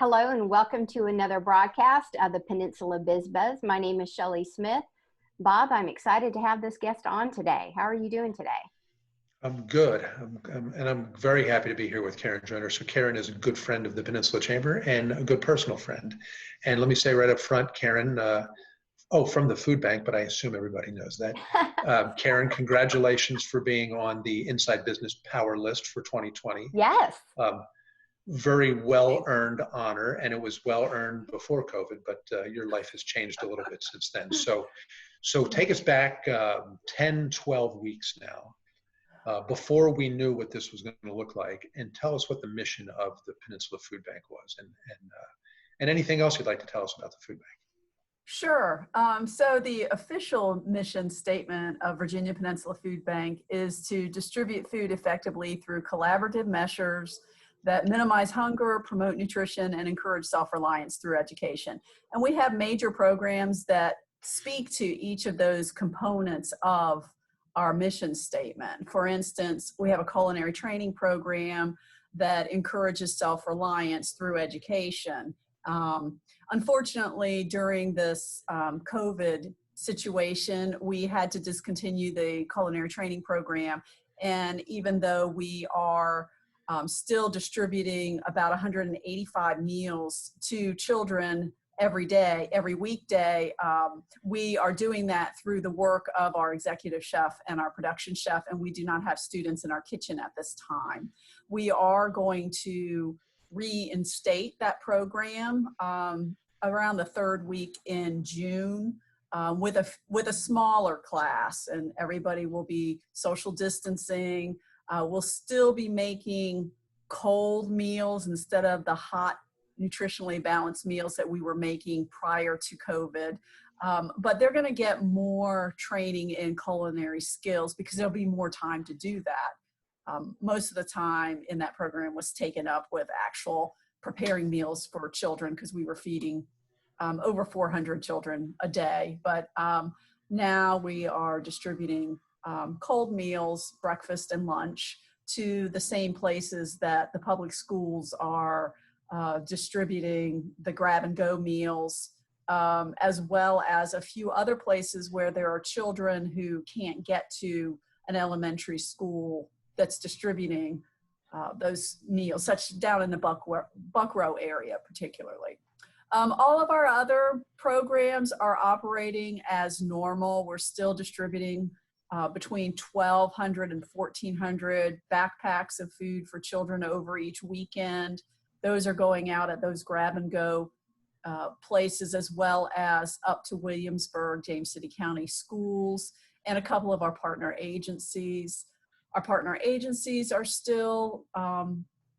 Hello and welcome to another broadcast of the Peninsula Biz Buzz. My name is Shelley Smith. Bob, I'm excited to have this guest on today. How are you doing today? I'm good, and I'm very happy to be here with Karen Joyner. So Karen is a good friend of the Peninsula Chamber and a good personal friend. And let me say right up front, Karen, from the food bank, but I assume everybody knows that. Karen, congratulations for being on the Inside Business Power list for 2020. Yes. Very well-earned honor, and it was well-earned before COVID, but your life has changed a little bit since then. So take us back 10, 12 weeks now. Before we knew what this was going to look like, and tell us what the mission of the Peninsula Foodbank was, and anything else you'd like to tell us about the food bank. Sure. So the official mission statement of Virginia Peninsula Foodbank is to distribute food effectively through collaborative measures that minimize hunger, promote nutrition, and encourage self-reliance through education. And we have major programs that speak to each of those components of our mission statement. For instance, we have a culinary training program that encourages self-reliance through education. Unfortunately, during this COVID situation, we had to discontinue the culinary training program. And even though we are still distributing about 185 meals to children every day, every weekday, we are doing that through the work of our executive chef and our production chef, and we do not have students in our kitchen at this time. We are going to reinstate that program around the third week in June with a smaller class, and everybody will be social distancing. We'll still be making cold meals instead of the hot, nutritionally balanced meals that we were making prior to COVID. But they're going to get more training in culinary skills because there'll be more time to do that. Most of the time in that program was taken up with actual preparing meals for children because we were feeding over 400 children a day. But now we are distributing cold meals, breakfast and lunch, to the same places that the public schools are distributing the grab-and-go meals, as well as a few other places where there are children who can't get to an elementary school that's distributing those meals, such down in the Buckrow area particularly. All of our other programs are operating as normal. We're still distributing between 1,200 and 1,400 backpacks of food for children over each weekend. Those are going out at those grab-and-go places, as well as up to Williamsburg, James City County schools, and a couple of our partner agencies. Our partner agencies are still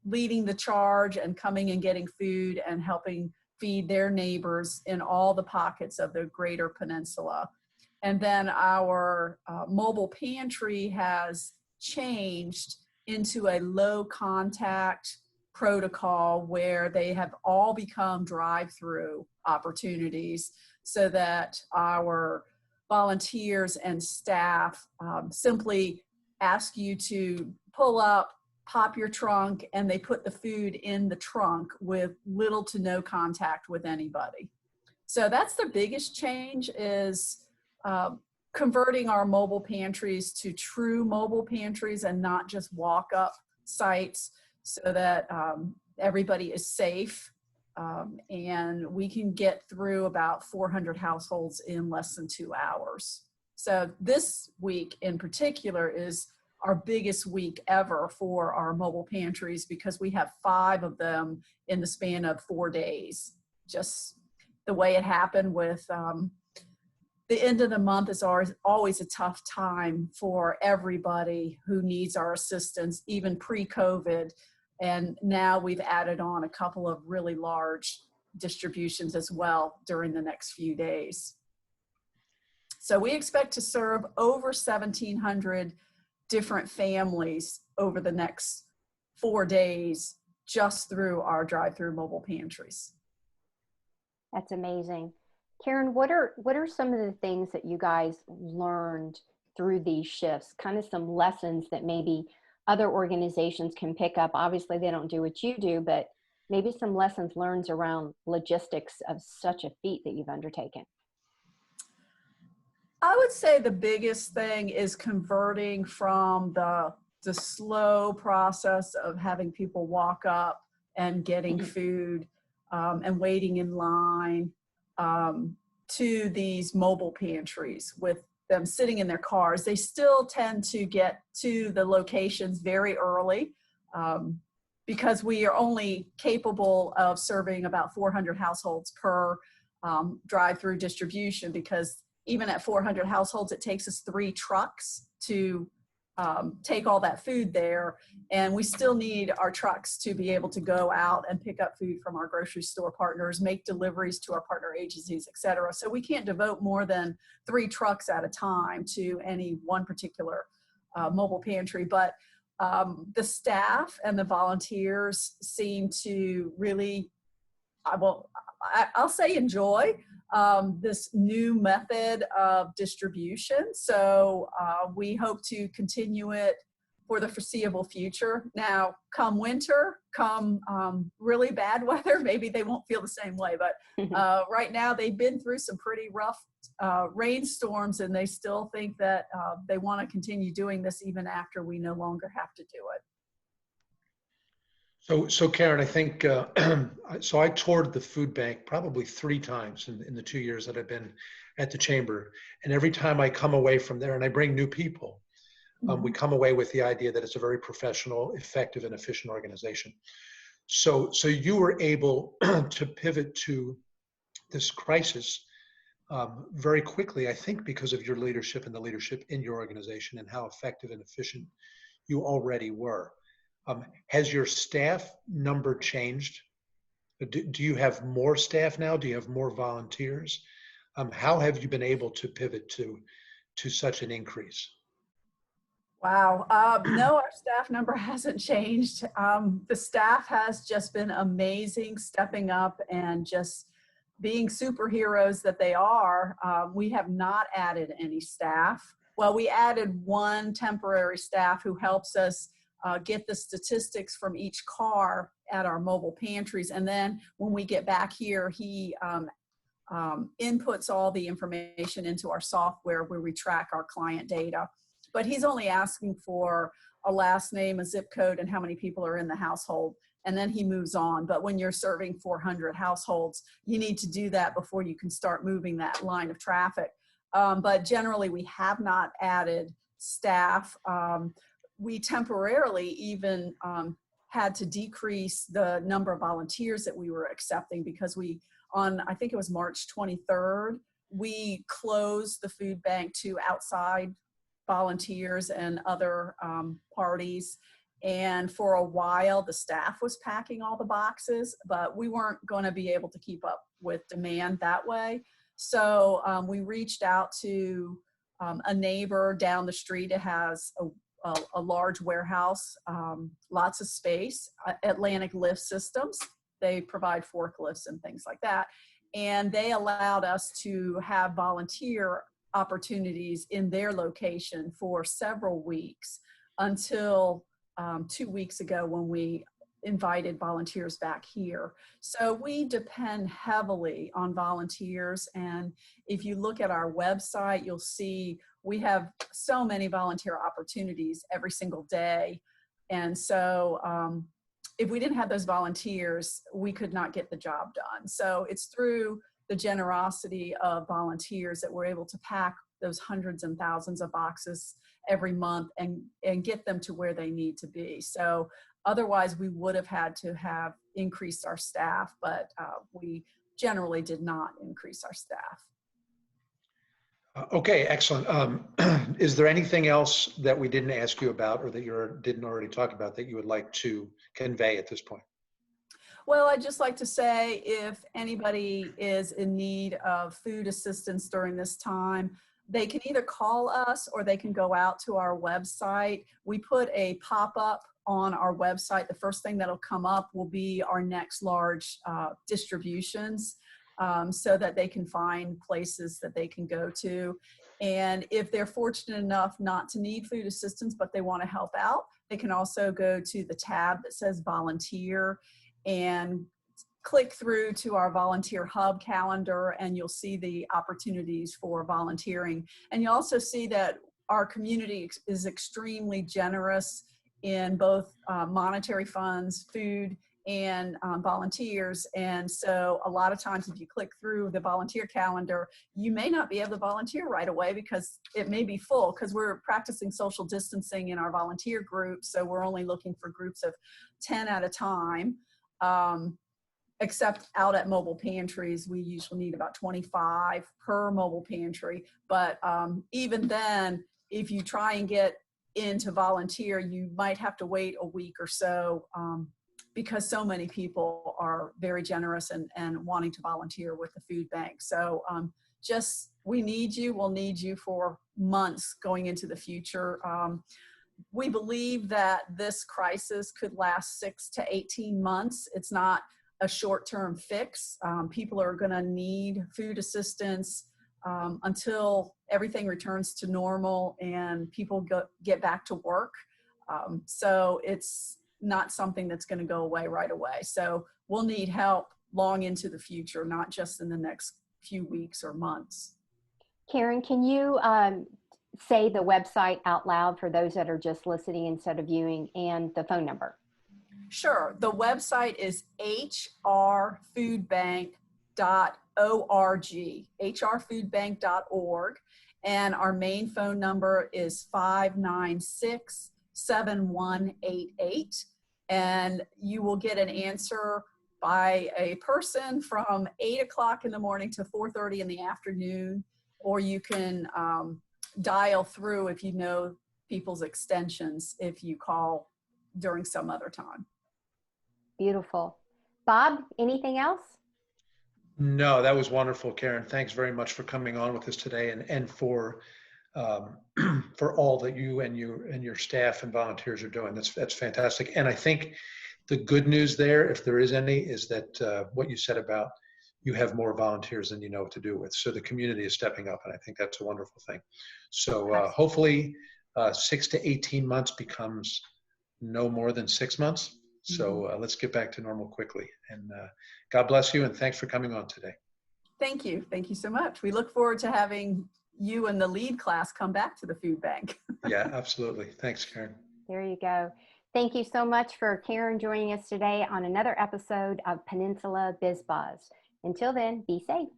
leading the charge and coming and getting food and helping feed their neighbors in all the pockets of the greater peninsula. And then our mobile pantry has changed into a low contact protocol where they have all become drive-through opportunities so that our volunteers and staff simply ask you to pull up, pop your trunk, and they put the food in the trunk with little to no contact with anybody. So that's the biggest change, is converting our mobile pantries to true mobile pantries and not just walk-up sites, so that everybody is safe, and we can get through about 400 households in less than 2 hours. So this week in particular is our biggest week ever for our mobile pantries because we have 5 of them in the span of 4 days. Just the way it happened with the end of the month is always a tough time for everybody who needs our assistance, even pre-COVID. And now we've added on a couple of really large distributions as well during the next few days. So we expect to serve over 1,700 different families over the next 4 days just through our drive-through mobile pantries. That's amazing. Karen, what are some of the things that you guys learned through these shifts, kind of some lessons that maybe other organizations can pick up? Obviously, they don't do what you do, but Maybe some lessons learned around logistics of such a feat that you've undertaken. I would say the biggest thing is converting from the slow process of having people walk up and getting food and waiting in line to these mobile pantries with them sitting in their cars. They still tend to get to the locations very early because we are only capable of serving about 400 households per drive-through distribution, because even at 400 households, it takes us 3 trucks to take all that food there. And we still need our trucks to be able to go out and pick up food from our grocery store partners, make deliveries to our partner agencies, et cetera. So we can't devote more than 3 trucks at a time to any one particular mobile pantry. But the staff and the volunteers seem to really, I'll say enjoy this new method of distribution. So we hope to continue it for the foreseeable future. Now, come winter, come really bad weather, maybe they won't feel the same way. But right now, they've been through some pretty rough rainstorms, and they still think that they want to continue doing this even after we no longer have to do it. So Karen, I think, so I toured the food bank probably 3 times in the 2 years that I've been at the chamber. And every time I come away from there and I bring new people, we come away with the idea that it's a very professional, effective, and efficient organization. So you were able to pivot to this crisis very quickly, I think, because of your leadership and the leadership in your organization and how effective and efficient you already were. Has your staff number changed? Do you have more staff now? Do you have more volunteers? How have you been able to pivot to such an increase? Wow. No, our staff number hasn't changed. The staff has just been amazing, stepping up and just being superheroes that they are. We have not added any staff. Well, we added 1 temporary staff who helps us get the statistics from each car at our mobile pantries. And then when we get back here, he inputs all the information into our software where we track our client data. But he's only asking for a last name, a zip code, and how many people are in the household. And then he moves on. But when you're serving 400 households, you need to do that before you can start moving that line of traffic. But generally, we have not added staff. We temporarily even had to decrease the number of volunteers that we were accepting, because I think it was March 23rd, we closed the food bank to outside volunteers and other parties. And for a while, the staff was packing all the boxes, but we weren't going to be able to keep up with demand that way. So we reached out to a neighbor down the street. It has a large warehouse, lots of space, Atlantic Lift Systems. They provide forklifts and things like that. And they allowed us to have volunteer opportunities in their location for several weeks until 2 weeks ago when we invited volunteers back here. So we depend heavily on volunteers. And if you look at our website, you'll see we have so many volunteer opportunities every single day. And so if we didn't have those volunteers, we could not get the job done. So it's through the generosity of volunteers that we're able to pack those hundreds and thousands of boxes every month and get them to where they need to be. So otherwise we would have had to have increased our staff, but we generally did not increase our staff. Okay, excellent. Is there anything else that we didn't ask you about or that you didn't already talk about that you would like to convey at this point? Well, I'd just like to say if anybody is in need of food assistance during this time, they can either call us or they can go out to our website. We put a pop-up on our website. The first thing that'll come up will be our next large distributions, so that they can find places that they can go to. And if they're fortunate enough not to need food assistance, but they want to help out, they can also go to the tab that says volunteer. and click through to our volunteer hub calendar, and you'll see the opportunities for volunteering. And you'll also see that our community is extremely generous in both monetary funds, food, and volunteers. And so a lot of times if you click through the volunteer calendar, you may not be able to volunteer right away because it may be full, because we're practicing social distancing in our volunteer groups. So we're only looking for groups of 10 at a time. Except out at mobile pantries, we usually need about 25 per mobile pantry. But even then, if you try and get into volunteer, you might have to wait a week or so because so many people are very generous and wanting to volunteer with the food bank. So just, we need you. We'll need you for months going into the future. We believe that this crisis could last 6 to 18 months. It's not a short-term fix. People are going to need food assistance until everything returns to normal and people get back to work. So it's not something that's going to go away right away. So we'll need help long into the future, not just in the next few weeks or months. Karen, can you say the website out loud for those that are just listening instead of viewing, and the phone number? Sure. The website is hrfoodbank.org, hrfoodbank.org. And our main phone number is 596-7188. And you will get an answer by a person from 8 o'clock in the morning to 4:30 in the afternoon, or you can dial through if you know people's extensions if you call during some other time. Beautiful. Bob, anything else? No, that was wonderful, Karen. Thanks very much for coming on with us today, and for for all that you and your staff and volunteers are doing. That's fantastic. And I think the good news there, if there is any, is that what you said about you have more volunteers than you know what to do with. So the community is stepping up, and I think that's a wonderful thing. So hopefully 6 to 18 months becomes no more than 6 months. So let's get back to normal quickly. And God bless you, and thanks for coming on today. Thank you. Thank you so much. We look forward to having you and the lead class come back to the food bank. Yeah, absolutely. Thanks, Karen. There you go. Thank you so much for Karen joining us today on another episode of Peninsula Biz Buzz. Until then, be safe.